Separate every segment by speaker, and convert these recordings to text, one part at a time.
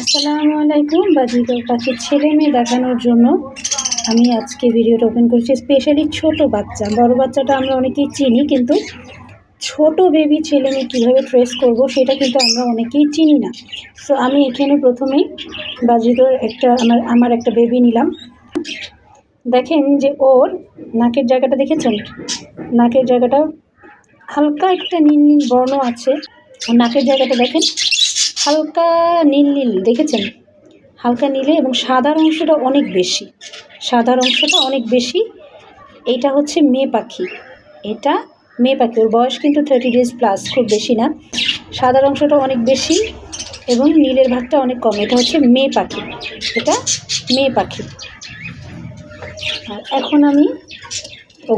Speaker 1: আসসালামু আলাইকুম। বাজিকর পাখির ছেলে মেয়ে দেখানোর জন্য আমি আজকে ভিডিওটা ওপেন করছি। স্পেশালি ছোট বাচ্চা, বড় বাচ্চাটা আমরা অনেকেই চিনি, কিন্তু ছোট বেবি ছেলে মেয়ে কীভাবে ট্রেস করব সেটা কিন্তু আমরা অনেকেই চিনি না। সো আমি এখানে প্রথমেই বাজিকর আমার একটা বেবি নিলাম। দেখেন যে ওর নাকের জায়গাটা দেখেছেন, নাকের জায়গাটা হালকা একটা নীল নীল বর্ণ আছে। নাকের জায়গাটা দেখেন হালকা নীল নীল, দেখেছেন? হালকা নীলে, এবং সাদার অংশটা অনেক বেশি, সাদার অংশটা অনেক বেশি। এটা হচ্ছে মেয়ে পাখি, এটা মেয়ে পাখি। ওর বয়স কিন্তু 30 days প্লাস, খুব বেশি না। সাদার অংশটা অনেক বেশি এবং নীলের ভাগটা অনেক কম। এটা হচ্ছে মেয়ে পাখি, এটা মেয়ে পাখি। আর এখন আমি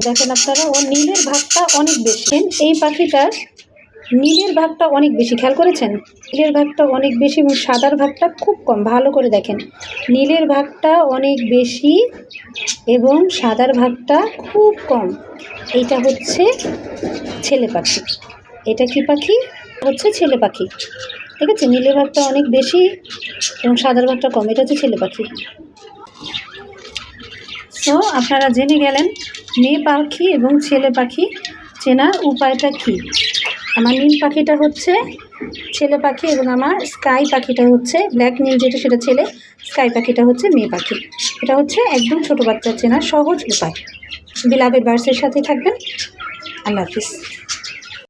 Speaker 1: দেখেন আপনারা, ওর নীলের ভাগটা অনেক বেশি। এই পাখিটার নীলের ভাগটা অনেক বেশি, খেয়াল করেছেন? নীলের ভাগটা অনেক বেশি এবং সাদার ভাগটা খুব কম। ভালো করে দেখেন, নীলের ভাগটা অনেক বেশি এবং সাদার ভাগটা খুব কম। এইটা হচ্ছে ছেলে পাখি। এটা কি পাখি? হচ্ছে ছেলে পাখি। ঠিক আছে, নীলের ভাগটা অনেক বেশি এবং সাদার ভাগটা কম। এটা হচ্ছে ছেলে পাখি। সো আপনারা জেনে গেলেন মেয়ে পাখি এবং ছেলে পাখি চেনার উপায়টা কী। আমার নীল পাখিটা হচ্ছে ছেলে পাখি এবং আমার স্কাই পাখিটা হচ্ছে ব্ল্যাক নীল, যেটা সেটা ছেলে, স্কাই পাখিটা হচ্ছে মেয়ে পাখি। এটা হচ্ছে একদম ছোটো বাচ্চা চেনার সহজ উপায়। বিলাভেড বার্ডসের সাথে থাকবেন। আল্লাহ হাফিজ।